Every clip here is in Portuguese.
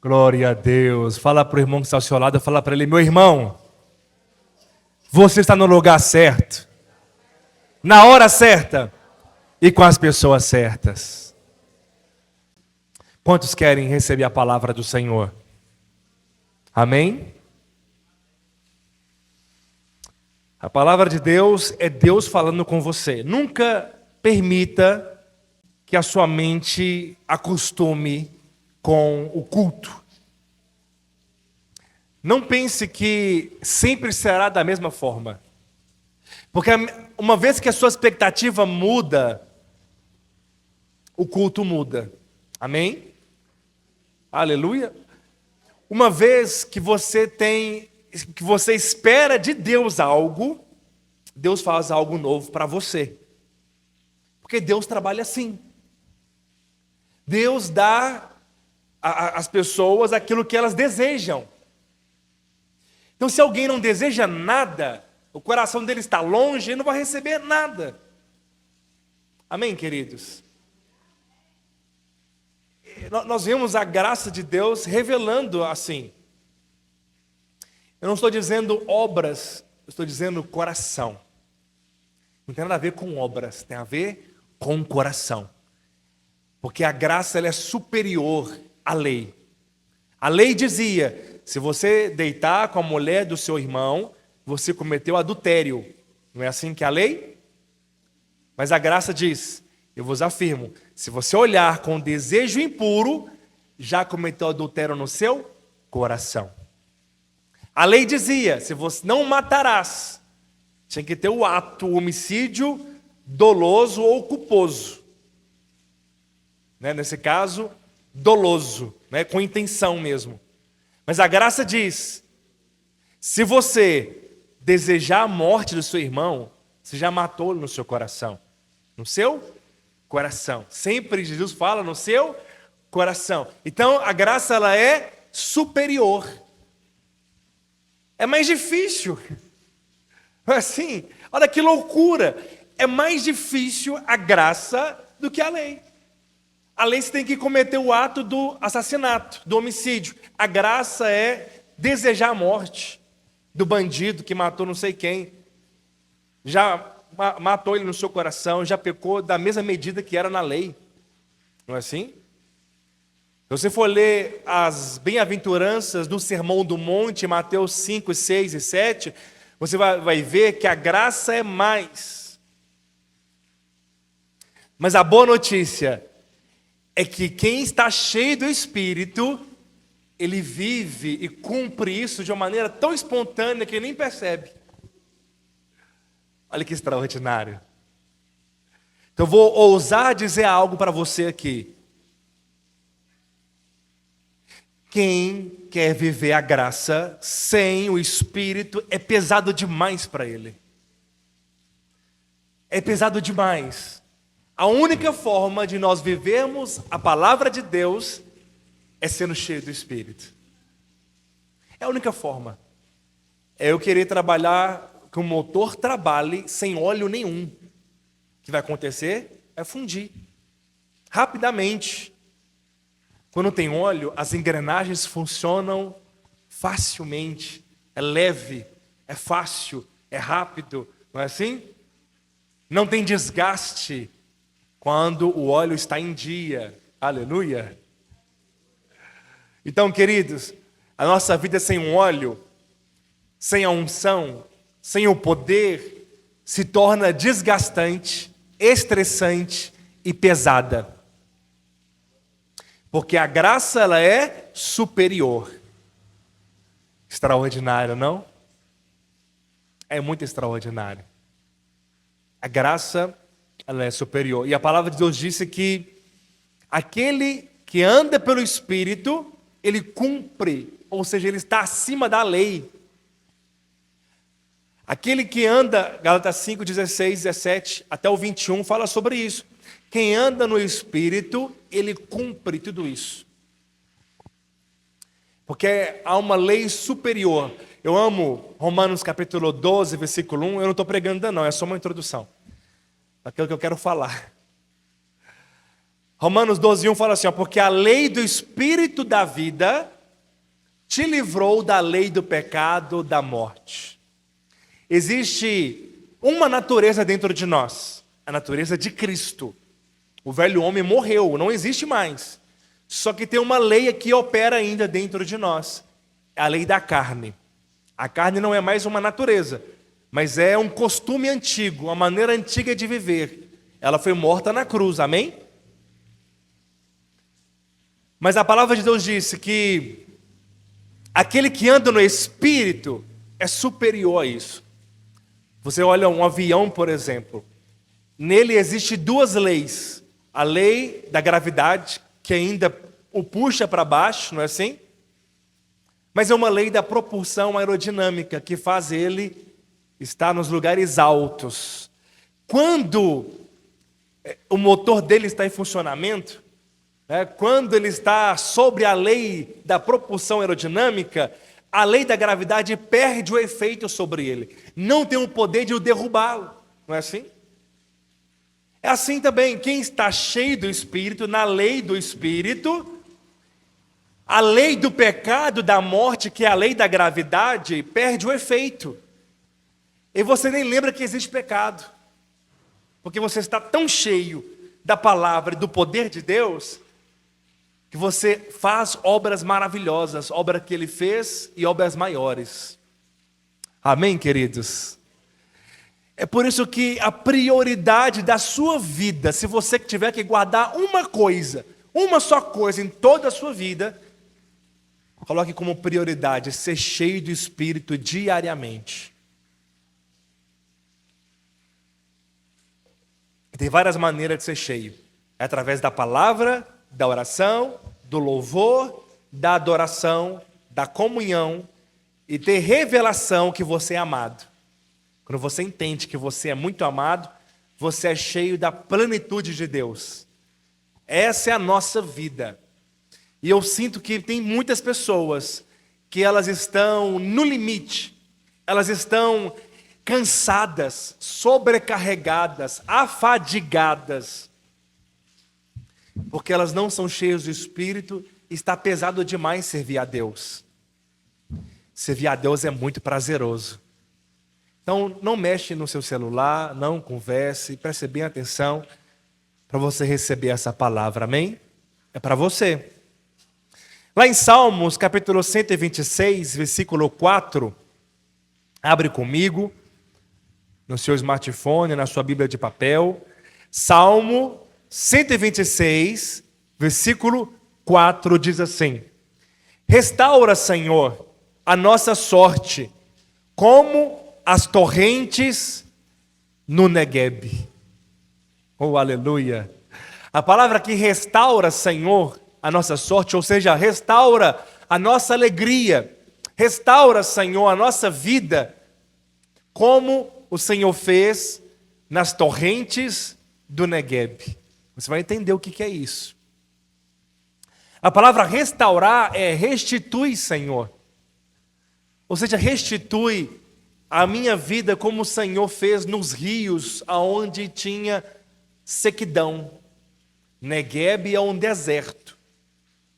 Glória a Deus. Fala para o irmão que está ao seu lado, fala para ele: meu irmão, você está no lugar certo, na hora certa e com as pessoas certas. Quantos querem receber a palavra do Senhor? Amém? A palavra de Deus é Deus falando com você. Nunca permita que a sua mente acostume com o culto. Não pense que sempre será da mesma forma. Porque uma vez que a sua expectativa muda, o culto muda. Amém? Aleluia. Uma vez que você espera de Deus algo, Deus faz algo novo para você. Porque Deus trabalha assim. Deus dá às pessoas aquilo que elas desejam. Então, se alguém não deseja nada, o coração dele está longe, ele não vai receber nada. Amém, queridos? Nós vemos a graça de Deus revelando assim. Eu não estou dizendo obras, eu estou dizendo coração. Não tem nada a ver com obras, tem a ver com o coração. Porque a graça ela é superior à lei. A lei dizia: se você deitar com a mulher do seu irmão, você cometeu adultério. Não é assim que é a lei? Mas a graça diz: eu vos afirmo, se você olhar com desejo impuro, já cometeu adultério no seu coração. A lei dizia: se você não matarás, tinha que ter o ato, o homicídio doloso ou culposo. Nesse caso, doloso, com intenção mesmo. Mas a graça diz: se você desejar a morte do seu irmão, você já matou-lo no seu coração. No seu coração. Sempre Jesus fala no seu coração. Então a graça ela é superior. É mais difícil. Assim, olha que loucura. É mais difícil a graça do que a lei. A lei você tem que cometer o ato do assassinato, do homicídio. A graça é desejar a morte do bandido que matou não sei quem. Já matou ele no seu coração, já pecou da mesma medida que era na lei. Não é assim? Se você for ler as bem-aventuranças do Sermão do Monte, Mateus 5, 6 e 7, você vai ver que a graça é mais. Mas a boa notícia é que quem está cheio do Espírito, ele vive e cumpre isso de uma maneira tão espontânea que ele nem percebe. Olha que extraordinário. Então eu vou ousar dizer algo para você aqui. Quem quer viver a graça sem o Espírito é pesado demais para ele. É pesado demais. A única forma de nós vivermos a palavra de Deus é sendo cheio do Espírito. É a única forma. É eu querer trabalhar, que o motor trabalhe sem óleo nenhum. O que vai acontecer é fundir. Rapidamente. Quando tem óleo, as engrenagens funcionam facilmente. É leve, é fácil, é rápido. Não é assim? Não tem desgaste quando o óleo está em dia. Aleluia. Então, queridos, a nossa vida sem o óleo, sem a unção, sem o poder, se torna desgastante, estressante e pesada. Porque a graça ela é superior. Extraordinário, não? É muito extraordinário. A graça ela é superior. E a palavra de Deus disse que aquele que anda pelo Espírito, ele cumpre, ou seja, ele está acima da lei. Aquele que anda, Gálatas 5, 16, 17 até o 21, fala sobre isso. Quem anda no Espírito, ele cumpre tudo isso. Porque há uma lei superior. Eu amo Romanos capítulo 12, versículo 1. Eu não estou pregando ainda não, é só uma introdução. Aquilo que eu quero falar. Romanos 12:1 fala assim, ó, porque a lei do Espírito da vida te livrou da lei do pecado, da morte. Existe uma natureza dentro de nós, a natureza de Cristo. O velho homem morreu, não existe mais. Só que tem uma lei que opera ainda dentro de nós, a lei da carne. A carne não é mais uma natureza, mas é um costume antigo, uma maneira antiga de viver. Ela foi morta na cruz, amém? Mas a palavra de Deus disse que aquele que anda no Espírito é superior a isso. Você olha um avião, por exemplo, nele existem duas leis. A lei da gravidade, que ainda o puxa para baixo, não é assim? Mas é uma lei da propulsão aerodinâmica, que faz ele estar nos lugares altos. Quando o motor dele está em funcionamento, quando ele está sobre a lei da propulsão aerodinâmica, a lei da gravidade perde o efeito sobre ele. Não tem o poder de o derrubá-lo. Não é assim? É assim também, quem está cheio do Espírito, na lei do Espírito, a lei do pecado, da morte, que é a lei da gravidade, perde o efeito. E você nem lembra que existe pecado. Porque você está tão cheio da palavra e do poder de Deus, que você faz obras maravilhosas, obras que Ele fez e obras maiores. Amém, queridos? É por isso que a prioridade da sua vida, se você tiver que guardar uma coisa, uma só coisa em toda a sua vida, coloque como prioridade ser cheio do Espírito diariamente. Tem várias maneiras de ser cheio. É através da palavra, da oração, do louvor, da adoração, da comunhão e ter revelação que você é amado. Quando você entende que você é muito amado, você é cheio da plenitude de Deus. Essa é a nossa vida. E eu sinto que tem muitas pessoas que elas estão no limite, elas estão cansadas, sobrecarregadas, afadigadas, porque elas não são cheias do Espírito, está pesado demais servir a Deus. Servir a Deus é muito prazeroso. Então, não mexe no seu celular, não converse, preste bem atenção para você receber essa palavra, amém? É para você. Lá em Salmos, capítulo 126, versículo 4, abre comigo, no seu smartphone, na sua Bíblia de papel, Salmo 126, versículo 4 diz assim: restaura, Senhor, a nossa sorte, como as torrentes no Negueb. Oh, aleluia! A palavra que restaura, Senhor, a nossa sorte, ou seja, restaura a nossa alegria, restaura, Senhor, a nossa vida, como o Senhor fez nas torrentes do Negueb. Você vai entender o que é isso. A palavra restaurar é restitui, Senhor. Ou seja, restitui a minha vida como o Senhor fez nos rios aonde tinha sequidão. Negueb é um deserto,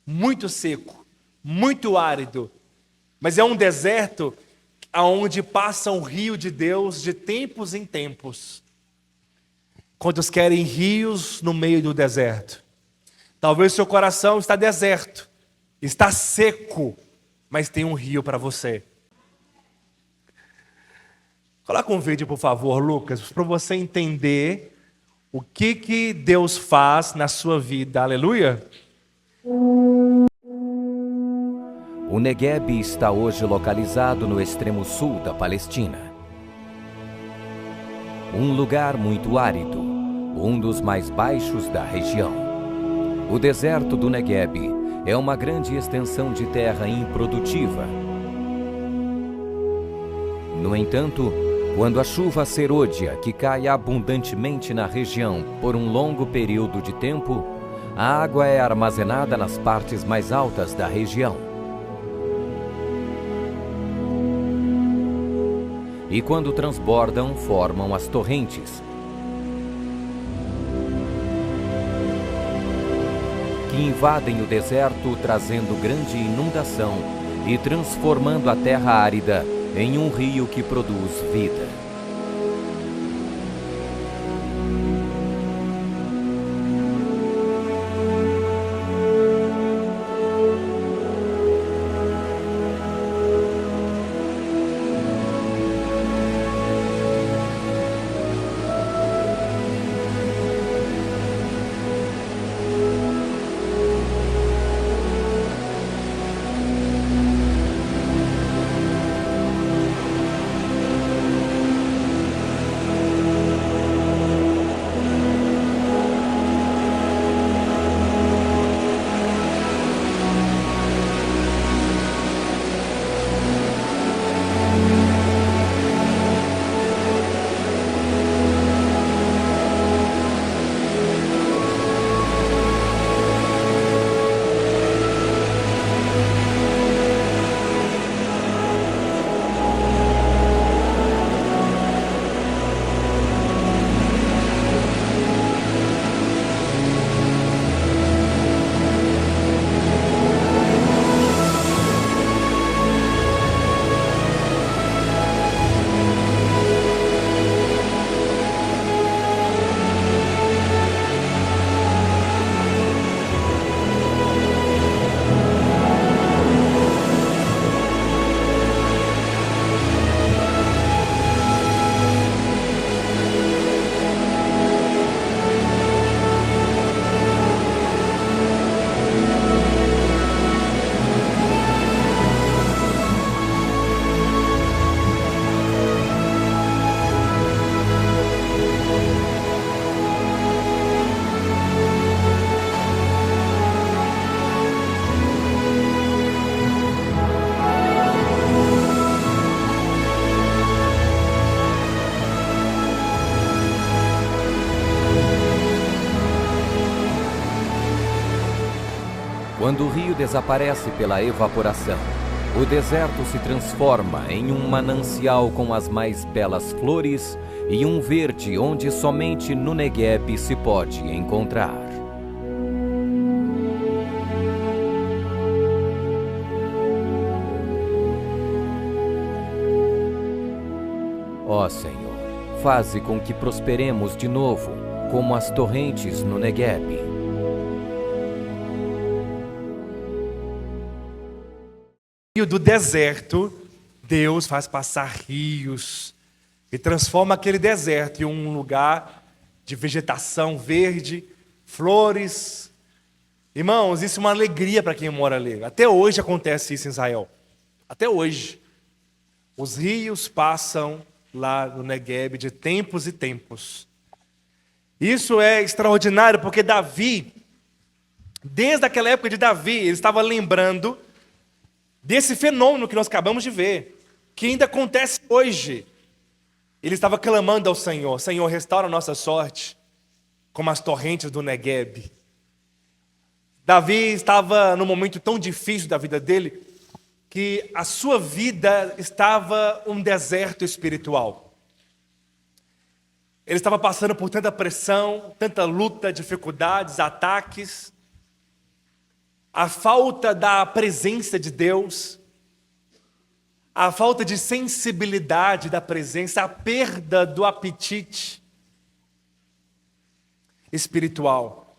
muito seco, muito árido, mas é um deserto aonde passa um rio de Deus de tempos em tempos. Quantos querem rios no meio do deserto? Talvez seu coração está deserto, está seco, mas tem um rio para você. Coloca um vídeo, por favor, Lucas, para você entender o que Deus faz na sua vida. Aleluia! O Negueb está hoje localizado no extremo sul da Palestina. Um lugar muito árido, um dos mais baixos da região. O deserto do Negueb é uma grande extensão de terra improdutiva. No entanto, quando a chuva serôdia, que cai abundantemente na região por um longo período de tempo, a água é armazenada nas partes mais altas da região. E quando transbordam, formam as torrentes. invadem o deserto, trazendo grande inundação e transformando a terra árida em um rio que produz vida. Quando o rio desaparece pela evaporação, o deserto se transforma em um manancial com as mais belas flores e um verde onde somente no Negueb se pode encontrar. Ó Senhor, faze com que prosperemos de novo, como as torrentes no Negueb. Do deserto, Deus faz passar rios e transforma aquele deserto em um lugar de vegetação verde, flores. Irmãos, isso é uma alegria para quem mora ali. Até hoje acontece isso em Israel. Até hoje. Os rios passam lá no Negueb de tempos e tempos. Isso é extraordinário porque Davi, desde aquela época de Davi, ele estava lembrando desse fenômeno que nós acabamos de ver, que ainda acontece hoje. Ele estava clamando ao Senhor: Senhor, restaura a nossa sorte, como as torrentes do Negueb. Davi estava num momento tão difícil da vida dele, que a sua vida estava um deserto espiritual. Ele estava passando por tanta pressão, tanta luta, dificuldades, ataques. A falta da presença de Deus, a falta de sensibilidade da presença, a perda do apetite espiritual.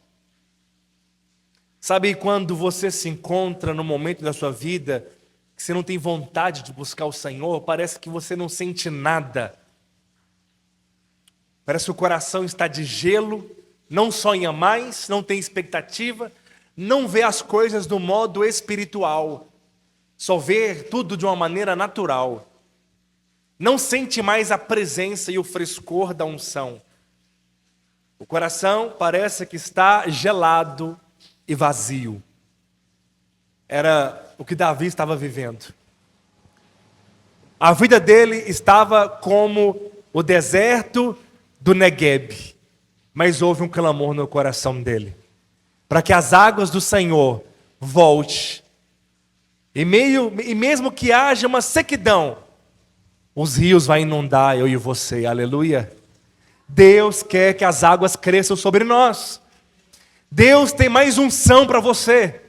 Sabe quando você se encontra no momento da sua vida que você não tem vontade de buscar o Senhor, parece que você não sente nada. Parece que o coração está de gelo, não sonha mais, não tem expectativa, não vê as coisas do modo espiritual, só vê tudo de uma maneira natural. Não sente mais a presença e o frescor da unção. O coração parece que está gelado e vazio. Era o que Davi estava vivendo. A vida dele estava como o deserto do Negueb, mas houve um clamor no coração dele, para que as águas do Senhor volte. E mesmo que haja uma sequidão, os rios vão inundar eu e você, aleluia. Deus quer que as águas cresçam sobre nós. Deus tem mais unção para você.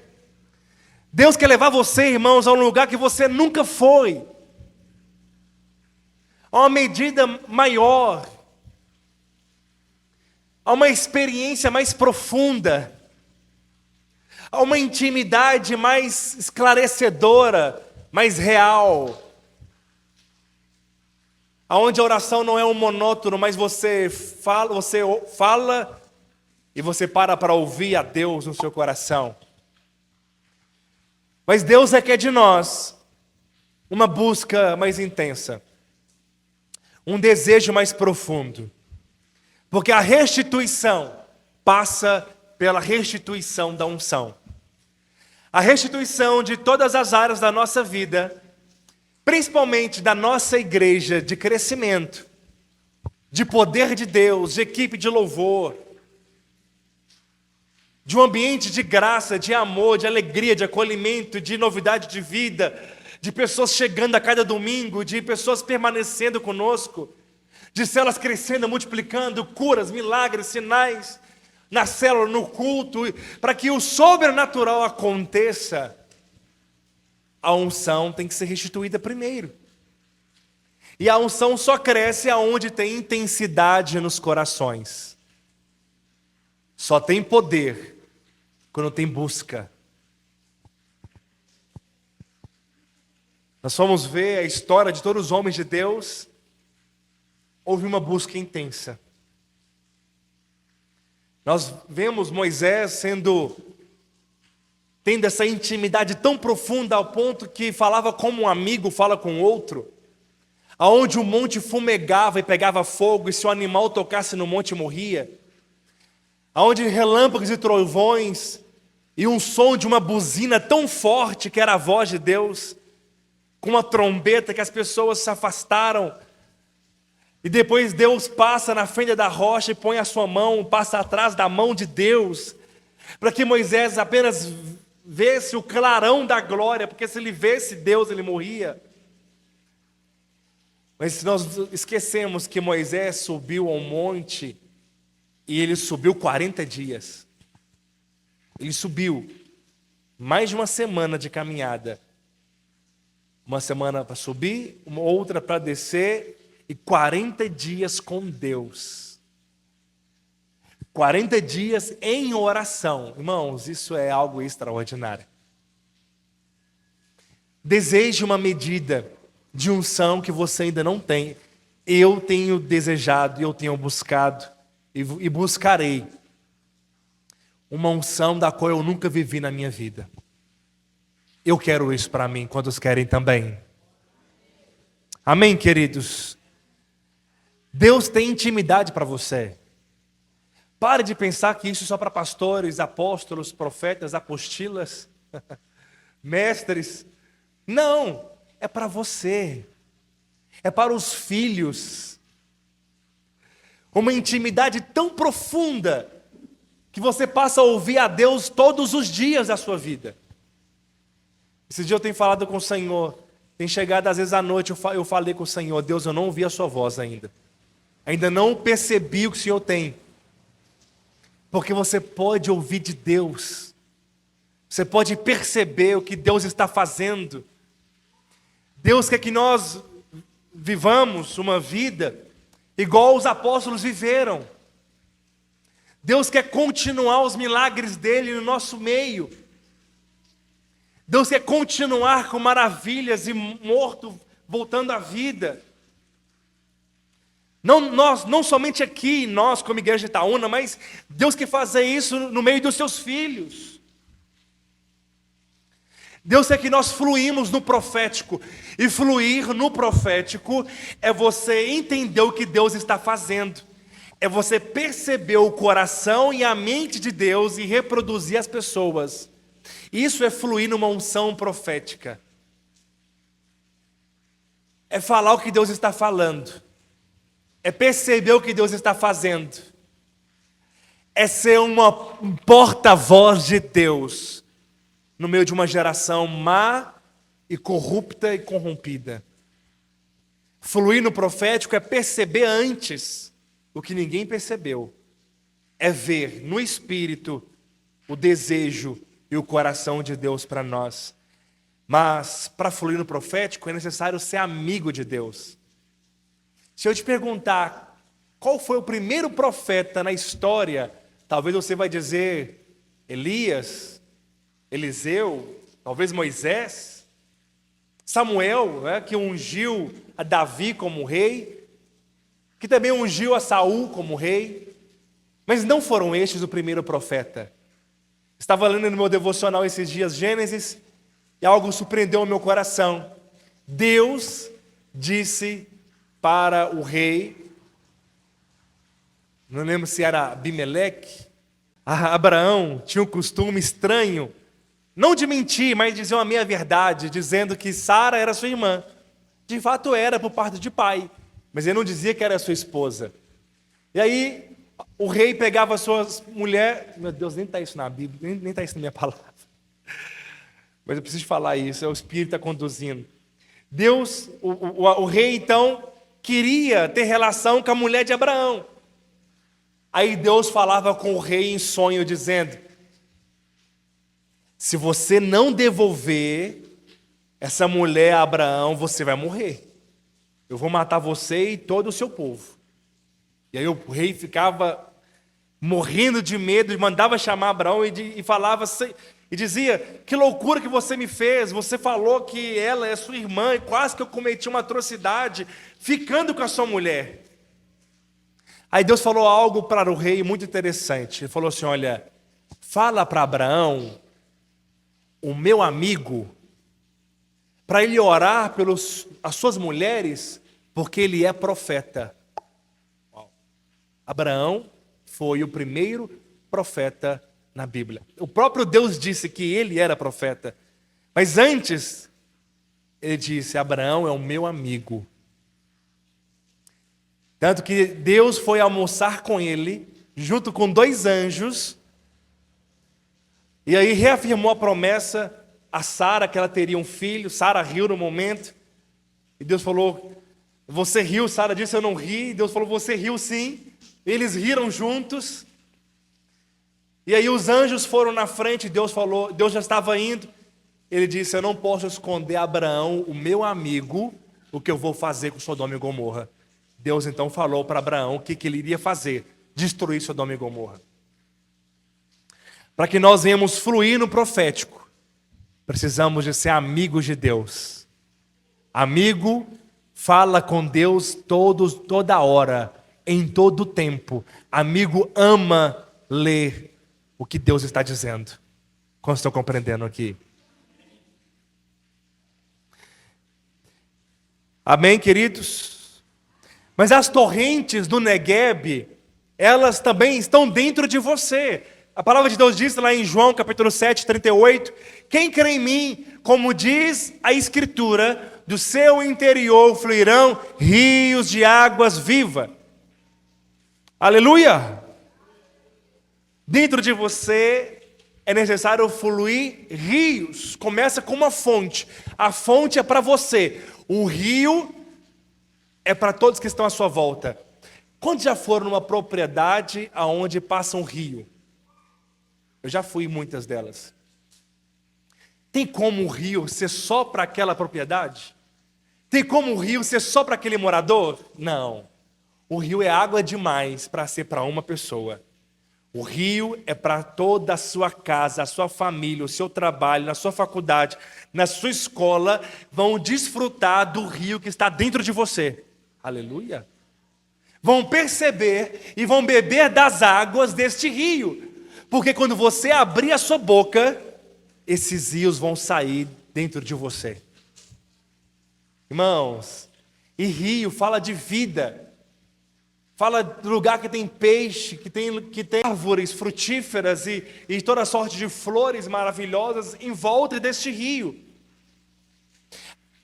Deus quer levar você, irmãos, a um lugar que você nunca foi. A uma medida maior. A uma experiência mais profunda. A uma intimidade mais esclarecedora, mais real. Aonde a oração não é um monótono, mas você fala e você para ouvir a Deus no seu coração. Mas Deus requer de nós uma busca mais intensa, um desejo mais profundo, porque a restituição passa pela restituição da unção. A restituição de todas as áreas da nossa vida, principalmente da nossa igreja de crescimento, de poder de Deus, de equipe de louvor, de um ambiente de graça, de amor, de alegria, de acolhimento, de novidade de vida, de pessoas chegando a cada domingo, de pessoas permanecendo conosco, de células crescendo, multiplicando, curas, milagres, sinais, na célula, no culto, para que o sobrenatural aconteça, a unção tem que ser restituída primeiro. E a unção só cresce aonde tem intensidade nos corações. Só tem poder quando tem busca. Nós fomos ver a história de todos os homens de Deus. Houve uma busca intensa. Nós vemos Moisés tendo essa intimidade tão profunda ao ponto que falava como um amigo fala com outro. Aonde o monte fumegava e pegava fogo, e se o animal tocasse no monte morria. Aonde relâmpagos e trovões, e um som de uma buzina tão forte que era a voz de Deus, com uma trombeta que as pessoas se afastaram. E depois Deus passa na frente da rocha e põe a sua mão, passa atrás da mão de Deus, para que Moisés apenas visse o clarão da glória, porque se ele visse Deus, ele morria. Mas nós esquecemos que Moisés subiu ao monte e ele subiu 40 dias. Ele subiu mais de uma semana de caminhada. Uma semana para subir, uma outra para descer e 40 dias com Deus. 40 dias em oração. Irmãos, isso é algo extraordinário. Deseje uma medida de unção que você ainda não tem. Eu tenho desejado, eu tenho buscado e buscarei uma unção da qual eu nunca vivi na minha vida. Eu quero isso para mim, quantos querem também? Amém, queridos? Deus tem intimidade para você. Pare de pensar que isso é só para pastores, apóstolos, profetas, apostilas, mestres. Não, é para você. É para os filhos. Uma intimidade tão profunda que você passa a ouvir a Deus todos os dias da sua vida. Esse dia eu tenho falado com o Senhor, tem chegado às vezes à noite, eu falei com o Senhor, Deus, eu não ouvi a sua voz ainda. Ainda não percebi o que o Senhor tem. Porque você pode ouvir de Deus. Você pode perceber o que Deus está fazendo. Deus quer que nós vivamos uma vida igual os apóstolos viveram. Deus quer continuar os milagres dele no nosso meio. Deus quer continuar com maravilhas e morto voltando à vida. Não somente aqui, nós como igreja de Itaúna, mas Deus quer fazer isso no meio dos seus filhos. Deus quer que nós fluímos no profético. E fluir no profético é você entender o que Deus está fazendo. É você perceber o coração e a mente de Deus e reproduzir as pessoas. Isso é fluir numa unção profética. É falar o que Deus está falando. É perceber o que Deus está fazendo. É ser um porta-voz de Deus no meio de uma geração má e corrupta e corrompida. Fluir no profético é perceber antes o que ninguém percebeu. É ver no Espírito o desejo e o coração de Deus para nós. Mas para fluir no profético é necessário ser amigo de Deus. Se eu te perguntar qual foi o primeiro profeta na história, talvez você vai dizer Elias, Eliseu, talvez Moisés, Samuel, que ungiu a Davi como rei, que também ungiu a Saul como rei, mas não foram estes o primeiro profeta. Estava lendo no meu devocional esses dias Gênesis e algo surpreendeu o meu coração. Deus disse para o rei, não lembro se era Abimeleque, Abraão tinha um costume estranho, não de mentir, mas de dizer uma meia-verdade, dizendo que Sara era sua irmã. De fato era por parte de pai, mas ele não dizia que era sua esposa. E aí o rei pegava suas mulheres, meu Deus, nem está isso na Bíblia, nem está isso na minha palavra. Mas eu preciso falar isso, é o Espírito que está conduzindo. Deus, o rei então, queria ter relação com a mulher de Abraão. Aí Deus falava com o rei em sonho, dizendo: se você não devolver essa mulher a Abraão, você vai morrer. Eu vou matar você e todo o seu povo. E aí o rei ficava morrendo de medo, mandava chamar Abraão e falava e dizia: que loucura que você me fez, você falou que ela é sua irmã e quase que eu cometi uma atrocidade ficando com a sua mulher. Aí Deus falou algo para o rei muito interessante. Ele falou assim: olha, fala para Abraão, o meu amigo, para ele orar pelas suas mulheres, porque ele é profeta. Abraão foi o primeiro profeta na Bíblia. O próprio Deus disse que ele era profeta. Mas antes, ele disse: Abraão é o meu amigo. Tanto que Deus foi almoçar com ele, junto com 2 anjos, e aí reafirmou a promessa a Sara, que ela teria um filho. Sara riu no momento, e Deus falou: você riu? Sara disse: eu não ri. E Deus falou: você riu sim. Eles riram juntos. E aí os anjos foram na frente, Deus falou, Deus já estava indo. Ele disse: eu não posso esconder a Abraão, o meu amigo, o que eu vou fazer com Sodoma e Gomorra. Deus então falou para Abraão o que ele iria fazer: destruir Sodoma e Gomorra. Para que nós venhamos fluir no profético, precisamos de ser amigos de Deus. Amigo fala com Deus toda hora, em todo tempo. Amigo ama ler o que Deus está dizendo. Como estou compreendendo aqui? Amém, queridos? Mas as torrentes do Negueb, elas também estão dentro de você. A palavra de Deus diz lá em João capítulo 7, 38, quem crê em mim, como diz a Escritura, do seu interior fluirão rios de águas vivas. Aleluia! Dentro de você é necessário fluir rios. Começa com uma fonte. A fonte é para você. O rio é para todos que estão à sua volta. Quantos já foram numa propriedade aonde passa um rio? Eu já fui em muitas delas. Tem como o rio ser só para aquela propriedade? Tem como o rio ser só para aquele morador? Não. O rio é água demais para ser para uma pessoa. O rio é para toda a sua casa, a sua família, o seu trabalho, na sua faculdade, na sua escola, vão desfrutar do rio que está dentro de você. Aleluia! Vão perceber e vão beber das águas deste rio. Porque quando você abrir a sua boca, esses rios vão sair dentro de você. Irmãos, e rio fala de vida. Fala do lugar que tem peixe, que tem árvores frutíferas e toda sorte de flores maravilhosas em volta deste rio.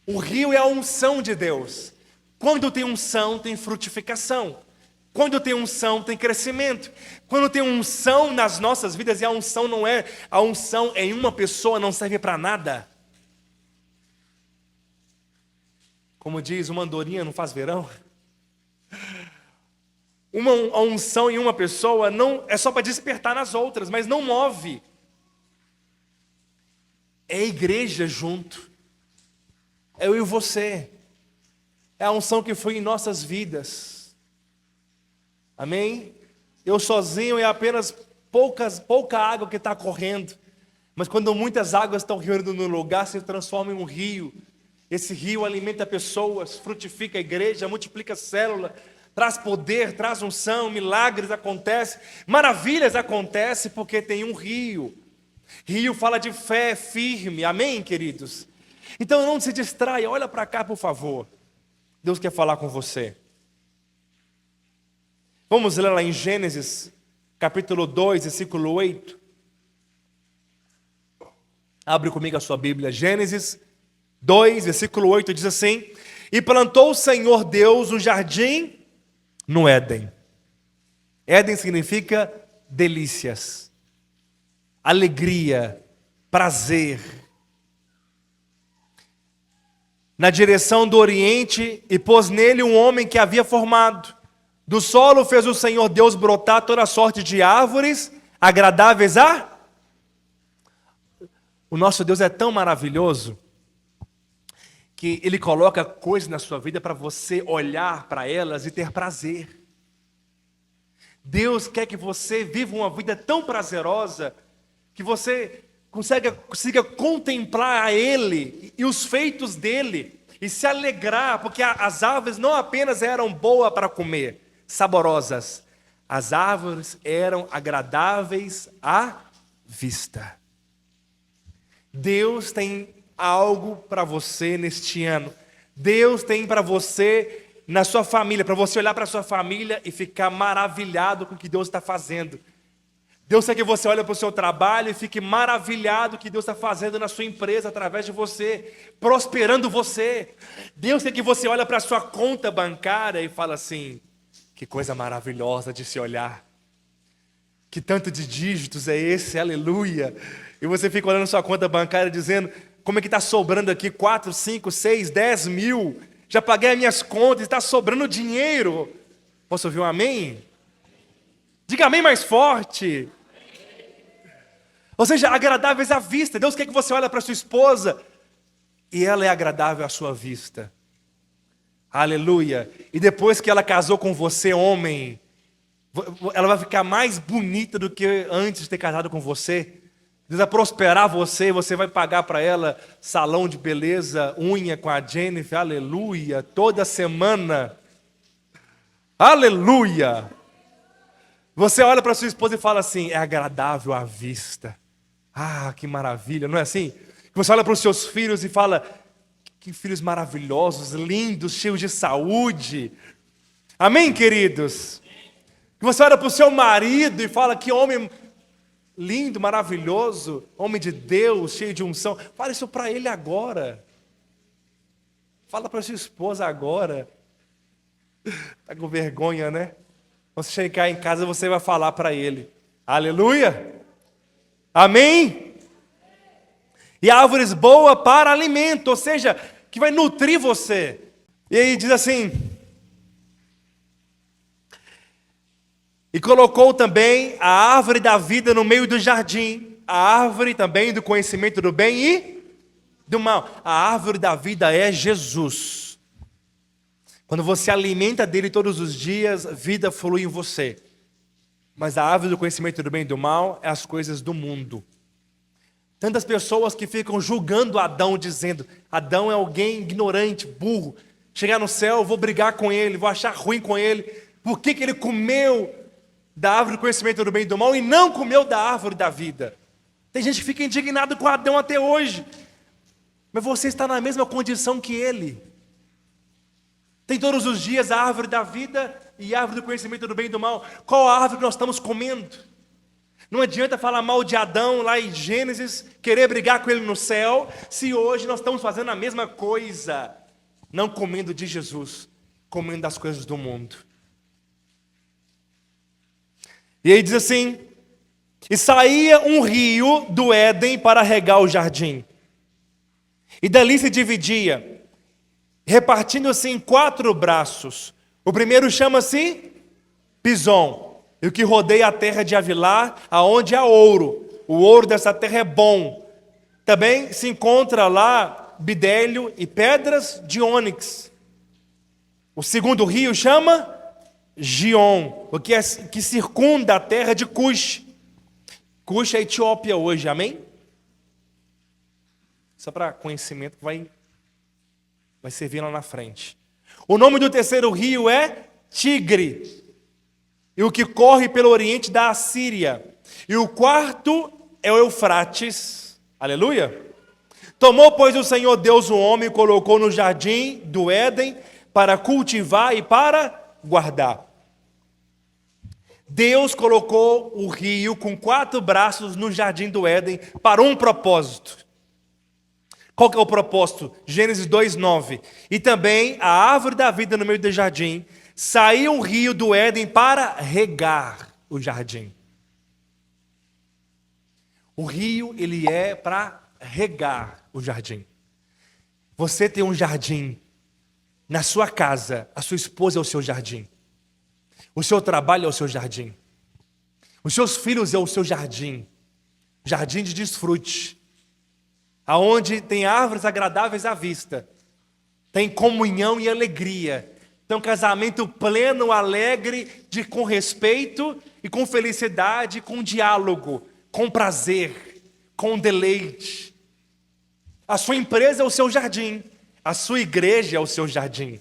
O rio é a unção de Deus. Quando tem unção, tem frutificação. Quando tem unção, tem crescimento. Quando tem unção nas nossas vidas, e a unção não é, a unção em uma pessoa não serve para nada. Como diz, uma andorinha não faz verão. A unção em uma pessoa não é só para despertar nas outras, mas não move. É a igreja junto. É eu e você. É a unção que foi em nossas vidas. Amém? Eu sozinho é apenas pouca água que está correndo. Mas quando muitas águas estão correndo no lugar, se transforma em um rio. Esse rio alimenta pessoas, frutifica a igreja, multiplica a célula, traz poder, traz unção, milagres acontecem, maravilhas acontecem porque tem um rio. Rio fala de fé firme, amém, queridos? Então não se distraia, olha para cá, por favor. Deus quer falar com você. Vamos ler lá em Gênesis, capítulo 2, versículo 8. Abre comigo a sua Bíblia. Gênesis 2, versículo 8 diz assim: E plantou o Senhor Deus um jardim no Éden. Éden significa delícias, alegria, prazer. Na direção do Oriente, e pôs nele um homem que havia formado. Do solo fez o Senhor Deus brotar toda sorte de árvores, agradáveis a... O nosso Deus é tão maravilhoso, que Ele coloca coisas na sua vida para você olhar para elas e ter prazer. Deus quer que você viva uma vida tão prazerosa, que você consiga contemplar a Ele e os feitos dEle, e se alegrar, porque as árvores não apenas eram boas para comer, saborosas, as árvores eram agradáveis à vista. Deus tem algo para você neste ano. Deus tem para você na sua família, para você olhar para a sua família e ficar maravilhado com o que Deus está fazendo. Deus quer que você olhe para o seu trabalho e fique maravilhado com o que Deus está fazendo na sua empresa através de você, prosperando você. Deus quer que você olhe para a sua conta bancária e fale assim: que coisa maravilhosa de se olhar. Que tanto de dígitos é esse, aleluia. E você fica olhando sua conta bancária dizendo: como é que está sobrando aqui 4, 5, 6, 10 mil? Já paguei as minhas contas, está sobrando dinheiro. Posso ouvir um amém? Diga amém mais forte. Ou seja, agradáveis à vista. Deus quer que você olhe para sua esposa e ela é agradável à sua vista. Aleluia. E depois que ela casou com você, homem, ela vai ficar mais bonita do que antes de ter casado com você. Deus vai prosperar você, você vai pagar para ela salão de beleza, unha com a Jennifer, aleluia, toda semana. Aleluia. Você olha para sua esposa e fala assim: é agradável à vista. Ah, que maravilha, não é assim? Você olha para os seus filhos e fala: que filhos maravilhosos, lindos, cheios de saúde. Amém, queridos? Você olha para o seu marido e fala: que homem lindo, maravilhoso, homem de Deus, cheio de unção. Fala isso para ele agora. Fala para sua esposa agora. Está com vergonha, né? Quando você chegar em casa, você vai falar para ele. Aleluia! Amém? E árvores boas para alimento, ou seja, que vai nutrir você. E aí diz assim: e colocou também a árvore da vida no meio do jardim, a árvore também do conhecimento do bem e do mal. A árvore da vida é Jesus. Quando você alimenta dele todos os dias, vida flui em você. Mas a árvore do conhecimento do bem e do mal é as coisas do mundo. Tantas pessoas que ficam julgando Adão, dizendo: Adão é alguém ignorante, burro. Chegar no céu, vou brigar com ele, vou achar ruim com ele. Por que ele comeu da árvore do conhecimento do bem e do mal e não comeu da árvore da vida? Tem gente que fica indignado com Adão até hoje. Mas você está na mesma condição que ele. Tem todos os dias a árvore da vida e a árvore do conhecimento do bem e do mal. Qual a árvore nós estamos comendo? Não adianta falar mal de Adão lá em Gênesis, querer brigar com ele no céu, se hoje nós estamos fazendo a mesma coisa, não comendo de Jesus, comendo das coisas do mundo. E aí diz assim: e saía um rio do Éden para regar o jardim, e dali se dividia, repartindo-se em 4 braços. O primeiro chama-se Pison, e o que rodeia a terra de Havilá, aonde há ouro. O ouro dessa terra é bom. Também se encontra lá bidélio e pedras de ônix. O segundo rio chama Gion, que circunda a terra de Cush. Cush é a Etiópia hoje, amém? Só para conhecimento que vai servir lá na frente. O nome do terceiro rio é Tigre, e o que corre pelo oriente da Assíria. E o quarto é o Eufrates. Aleluia! Tomou, pois, o Senhor Deus o homem e colocou no jardim do Éden para cultivar e para guardar. Deus colocou o rio com 4 braços no jardim do Éden para um propósito. Qual que é o propósito? Gênesis 2:9. E também a árvore da vida no meio do jardim, saiu um rio do Éden para regar o jardim. O rio, ele é para regar o jardim. Você tem um jardim na sua casa, a sua esposa é o seu jardim. O seu trabalho é o seu jardim. Os seus filhos é o seu jardim. Jardim de desfrute. Aonde tem árvores agradáveis à vista. Tem comunhão e alegria. Tem um casamento pleno, alegre, com respeito e com felicidade, com diálogo, com prazer, com deleite. A sua empresa é o seu jardim. A sua igreja é o seu jardim.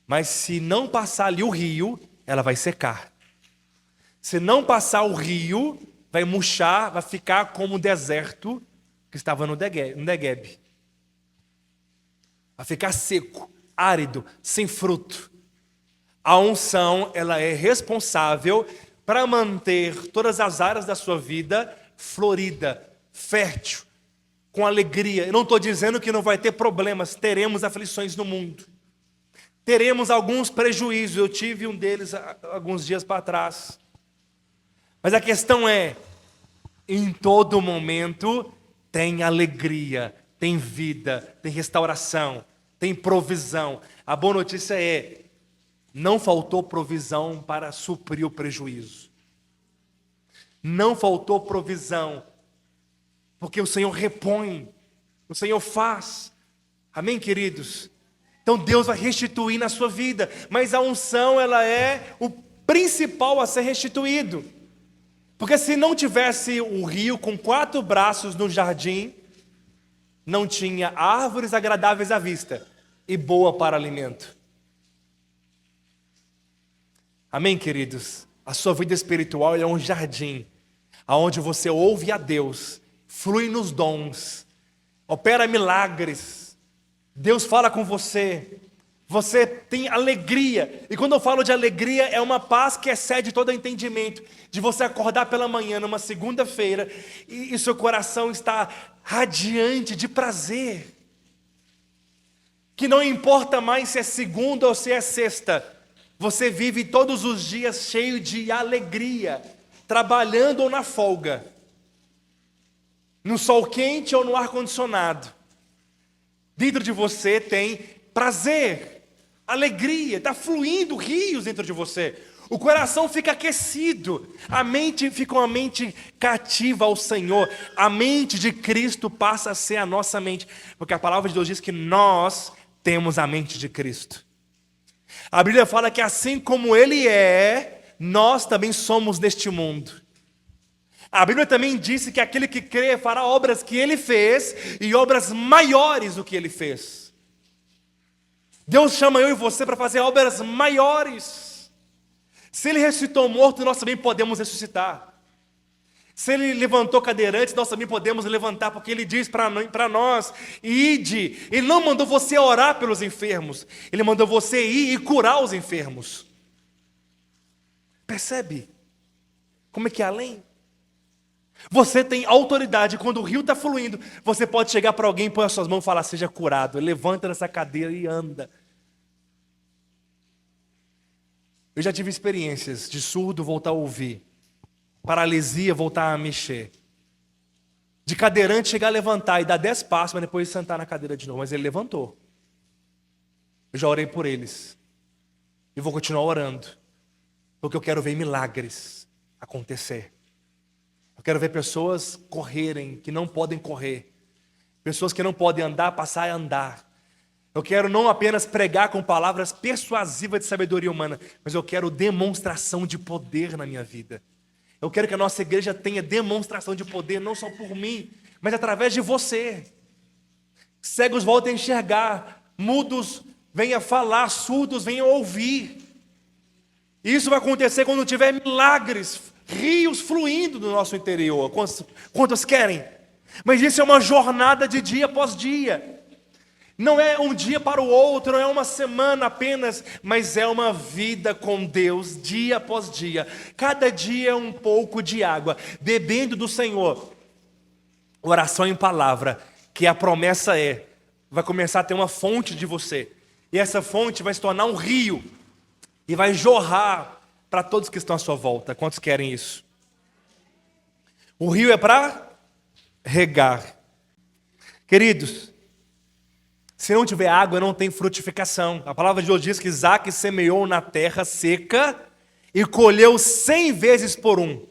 Mas se não passar ali o rio, ela vai secar. Se não passar o rio, vai murchar, vai ficar como o deserto que estava no Negueb. Vai ficar seco, árido, sem fruto. A unção, ela é responsável para manter todas as áreas da sua vida florida, fértil, com alegria. Eu não estou dizendo que não vai ter problemas, teremos aflições no mundo. Teremos alguns prejuízos, eu tive um deles alguns dias para trás. Mas a questão é, em todo momento tem alegria, tem vida, tem restauração, tem provisão. A boa notícia é, não faltou provisão para suprir o prejuízo. Não faltou provisão, porque o Senhor repõe, o Senhor faz. Amém, queridos? Então Deus vai restituir na sua vida, mas a unção, ela é o principal a ser restituído. Porque se não tivesse um rio com 4 braços no jardim, não tinha árvores agradáveis à vista e boa para alimento. Amém, queridos? A sua vida espiritual é um jardim, onde você ouve a Deus, flui nos dons, opera milagres. Deus fala com você, você tem alegria, e quando eu falo de alegria, é uma paz que excede todo entendimento, de você acordar pela manhã, numa segunda-feira, e seu coração está radiante de prazer, que não importa mais se é segunda ou se é sexta, você vive todos os dias cheio de alegria, trabalhando ou na folga, no sol quente ou no ar-condicionado. Dentro de você tem prazer, alegria, está fluindo rios dentro de você. O coração fica aquecido, a mente fica uma mente cativa ao Senhor. A mente de Cristo passa a ser a nossa mente, porque a palavra de Deus diz que nós temos a mente de Cristo. A Bíblia fala que assim como Ele é, nós também somos neste mundo. A Bíblia também disse que aquele que crê fará obras que Ele fez e obras maiores do que Ele fez. Deus chama eu e você para fazer obras maiores. Se Ele ressuscitou morto, nós também podemos ressuscitar. Se Ele levantou cadeirantes, nós também podemos levantar, porque Ele diz para nós, ide. Ele não mandou você orar pelos enfermos, Ele mandou você ir e curar os enfermos. Percebe? Como é que é além? Você tem autoridade, quando o rio está fluindo, você pode chegar para alguém, põe as suas mãos e falar, seja curado, levanta dessa cadeira e anda. Eu já tive experiências de surdo voltar a ouvir, paralisia voltar a mexer, de cadeirante chegar a levantar e dar 10 passos, mas depois sentar na cadeira de novo, mas ele levantou. Eu já orei por eles, e vou continuar orando, porque eu quero ver milagres acontecer. Eu quero ver pessoas correrem, que não podem correr. Pessoas que não podem andar, passar a andar. Eu quero não apenas pregar com palavras persuasivas de sabedoria humana, mas eu quero demonstração de poder na minha vida. Eu quero que a nossa igreja tenha demonstração de poder, não só por mim, mas através de você. Cegos voltem a enxergar, mudos venham a falar, surdos venham a ouvir. Isso vai acontecer quando tiver milagres, rios fluindo do nosso interior. Quantos querem? Mas isso é uma jornada de dia após dia. Não é um dia para o outro, não é uma semana apenas, mas é uma vida com Deus, dia após dia. Cada dia é um pouco de água, bebendo do Senhor. Oração em palavra, que a promessa vai começar a ter uma fonte de você. E essa fonte vai se tornar um rio, e vai jorrar para todos que estão à sua volta. Quantos querem isso? O rio é para regar. Queridos, se não tiver água, não tem frutificação. A palavra de Deus diz que Isaac semeou na terra seca e colheu 100 vezes por um.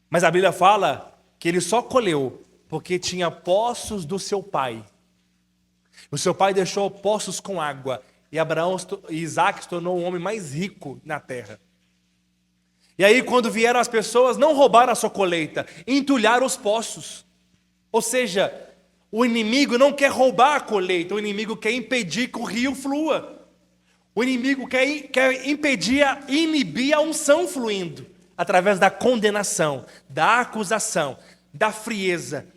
Mas a Bíblia fala que ele só colheu porque tinha poços do seu pai. O seu pai deixou poços com água. E Isaac se tornou o homem mais rico na terra. E aí quando vieram as pessoas, não roubaram a sua colheita, entulharam os poços. Ou seja, o inimigo não quer roubar a colheita, o inimigo quer impedir que o rio flua. O inimigo quer impedir, inibir a unção fluindo, através da condenação, da acusação, da frieza,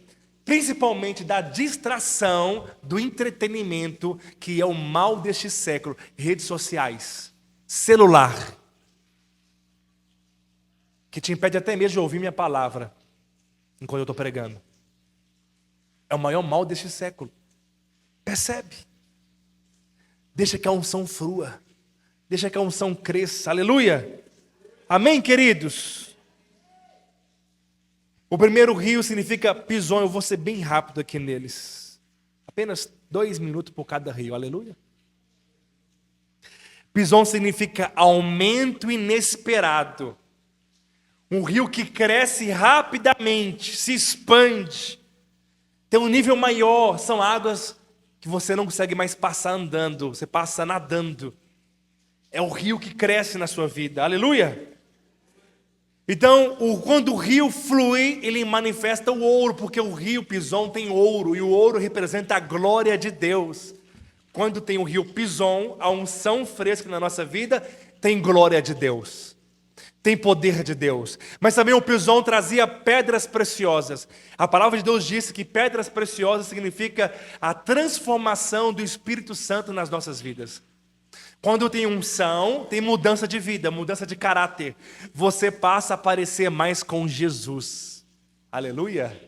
principalmente da distração, do entretenimento, que é o mal deste século. Redes sociais, celular, que te impede até mesmo de ouvir minha palavra, enquanto eu estou pregando. É o maior mal deste século. Percebe? Deixa que a unção flua. Deixa que a unção cresça. Aleluia. Amém, queridos? O primeiro rio significa Pison. Eu vou ser bem rápido aqui neles. Apenas 2 minutos por cada rio. Aleluia. Pison significa aumento inesperado. Um rio que cresce rapidamente, se expande. Tem um nível maior, são águas que você não consegue mais passar andando, você passa nadando. É o rio que cresce na sua vida, aleluia. Então, quando o rio flui, ele manifesta o ouro, porque o rio Pison tem ouro, e o ouro representa a glória de Deus. Quando tem o rio Pison, a unção fresca na nossa vida, tem glória de Deus. Tem poder de Deus. Mas também o Pison trazia pedras preciosas. A palavra de Deus disse que pedras preciosas significa a transformação do Espírito Santo nas nossas vidas. Quando tem unção, tem mudança de vida, mudança de caráter. Você passa a parecer mais com Jesus. Aleluia.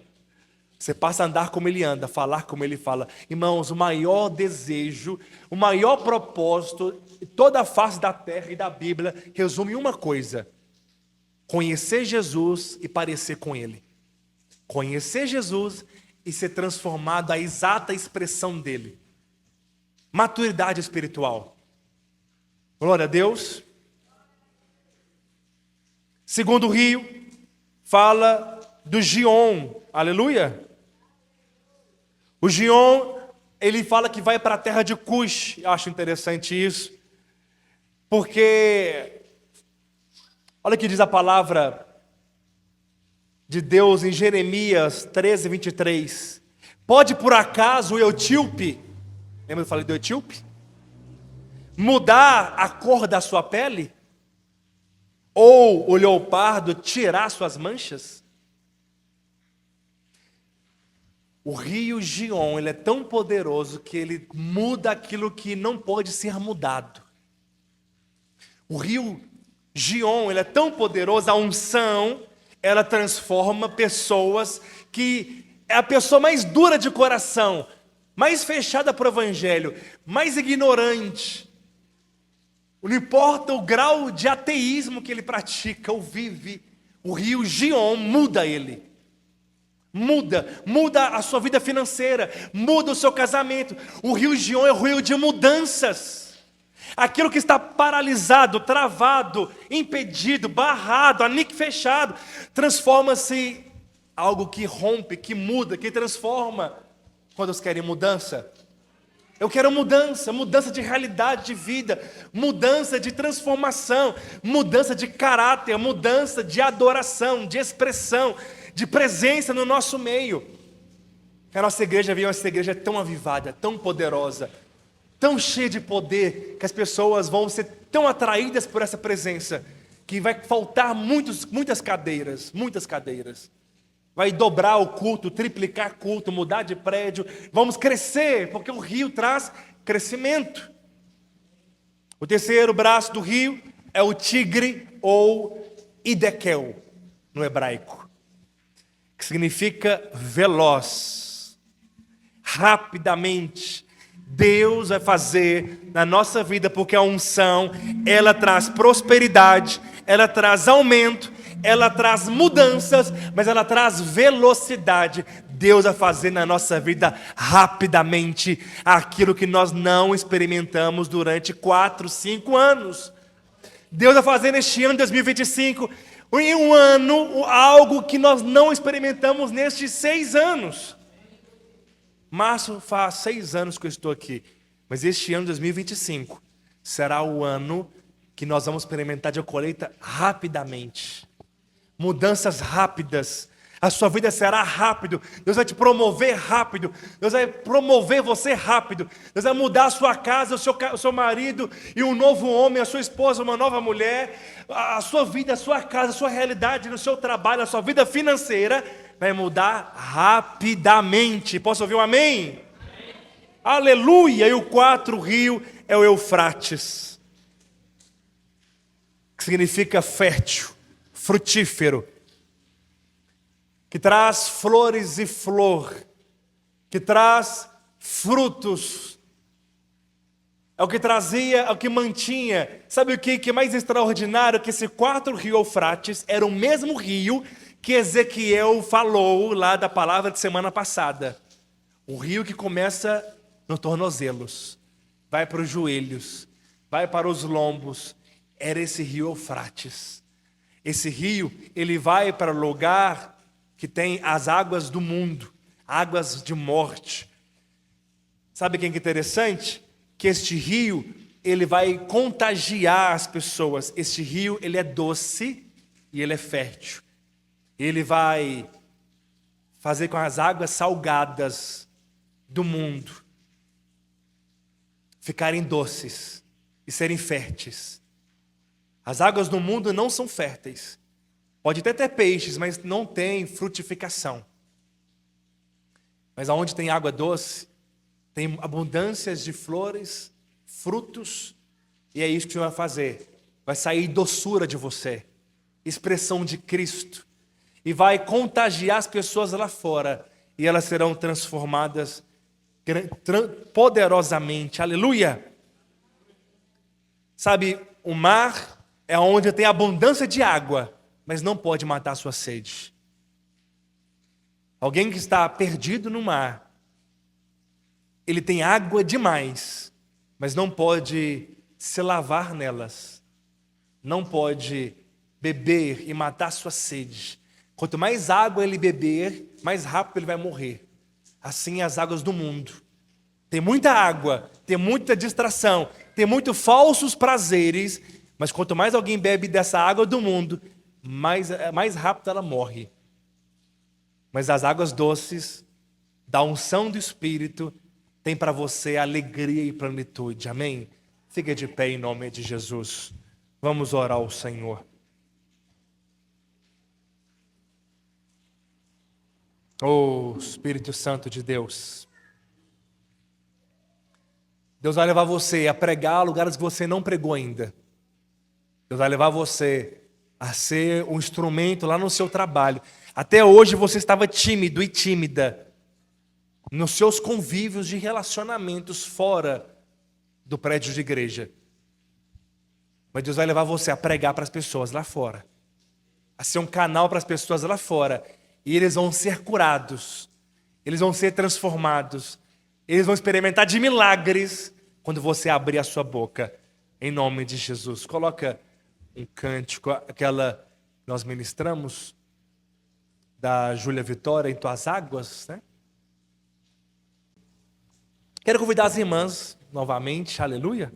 Você passa a andar como Ele anda, falar como Ele fala. Irmãos, o maior desejo, o maior propósito, toda a face da terra e da Bíblia resume em uma coisa: conhecer Jesus e parecer com Ele. Conhecer Jesus e ser transformado à exata expressão dEle. Maturidade espiritual. Glória a Deus. Segundo rio, fala do Gion. Aleluia. O Gion, ele fala que vai para a terra de Cush. Eu acho interessante isso. Porque olha o que diz a palavra de Deus em Jeremias 13, 23. Pode por acaso o etíope, lembra que eu falei do etíope? Mudar a cor da sua pele? Ou o leopardo tirar suas manchas? O rio Gion, ele é tão poderoso que ele muda aquilo que não pode ser mudado. O rio Gion, ele é tão poderoso, a unção, ela transforma pessoas que é a pessoa mais dura de coração, mais fechada para o evangelho, mais ignorante. Não importa o grau de ateísmo que ele pratica ou vive, o rio Gion muda ele. Muda a sua vida financeira, muda o seu casamento. O rio Gion é o rio de mudanças. Aquilo que está paralisado, travado, impedido, barrado, fechado, transforma-se algo que rompe, que muda, que transforma. Quantos querem mudança? Eu quero mudança, mudança de realidade de vida, mudança de transformação, mudança de caráter, mudança de adoração, de expressão, de presença no nosso meio. A nossa igreja veio, essa igreja tão avivada, tão poderosa, tão cheia de poder, que as pessoas vão ser tão atraídas por essa presença, que vai faltar muitas cadeiras, muitas cadeiras. Vai dobrar o culto, triplicar culto, mudar de prédio. Vamos crescer, porque o rio traz crescimento. O terceiro braço do rio é o Tigre ou Hidekel, no hebraico, que significa veloz. Rapidamente, Deus vai fazer na nossa vida, porque a unção, ela traz prosperidade, ela traz aumento, ela traz mudanças, mas ela traz velocidade. Deus vai fazer na nossa vida rapidamente aquilo que nós não experimentamos durante 4, 5 anos. Deus vai fazer neste ano 2025, em um ano, algo que nós não experimentamos nestes 6 anos. Março faz 6 anos que eu estou aqui, mas este ano 2025 será o ano que nós vamos experimentar de colheita rapidamente. Mudanças rápidas. A sua vida será rápido. Deus vai te promover rápido. Deus vai promover você rápido. Deus vai mudar a sua casa, o seu marido e um novo homem, a sua esposa, uma nova mulher. A sua vida, a sua casa, a sua realidade, no seu trabalho, a sua vida financeira vai mudar rapidamente. Posso ouvir um amém? Amém. Aleluia! E o 4 rio é o Eufrates, que significa fértil, frutífero, que traz flores e flor, que traz frutos. É o que trazia, é o que mantinha. Sabe o que é mais extraordinário? Que esse 4 rio Eufrates era o mesmo rio que Ezequiel falou lá da palavra de semana passada. Um rio que começa nos tornozelos, vai para os joelhos, vai para os lombos. Era esse rio Eufrates. Esse rio, ele vai para o lugar que tem as águas do mundo, águas de morte. Sabe o que é interessante? Que este rio, ele vai contagiar as pessoas. Este rio, ele é doce e ele é fértil. Ele vai fazer com as águas salgadas do mundo ficarem doces e serem férteis. As águas do mundo não são férteis. Pode até ter peixes, mas não tem frutificação. Mas aonde tem água doce, tem abundâncias de flores, frutos, e é isso que o Senhor vai fazer. Vai sair doçura de você, expressão de Cristo, e vai contagiar as pessoas lá fora, e elas serão transformadas poderosamente. Aleluia! Sabe, o mar é onde tem abundância de água, mas não pode matar a sua sede. Alguém que está perdido no mar, ele tem água demais, mas não pode se lavar nelas, não pode beber e matar a sua sede. Quanto mais água ele beber, mais rápido ele vai morrer. Assim as águas do mundo. Tem muita água, tem muita distração, tem muitos falsos prazeres, mas quanto mais alguém bebe dessa água do mundo, mais rápido ela morre. Mas as águas doces, da unção do Espírito, tem para você alegria e plenitude. Amém? Fica de pé em nome de Jesus. Vamos orar ao Senhor. Oh, Espírito Santo de Deus. Deus vai levar você a pregar lugares que você não pregou ainda. Deus vai levar você a ser um instrumento lá no seu trabalho. Até hoje você estava tímido e tímida nos seus convívios de relacionamentos fora do prédio de igreja. Mas Deus vai levar você a pregar para as pessoas lá fora, a ser um canal para as pessoas lá fora. E eles vão ser curados, eles vão ser transformados, eles vão experimentar de milagres quando você abrir a sua boca, em nome de Jesus. Coloca um cântico, aquela nós ministramos. da Júlia Vitória, Em Tuas Águas, né? Quero convidar as irmãs novamente, aleluia,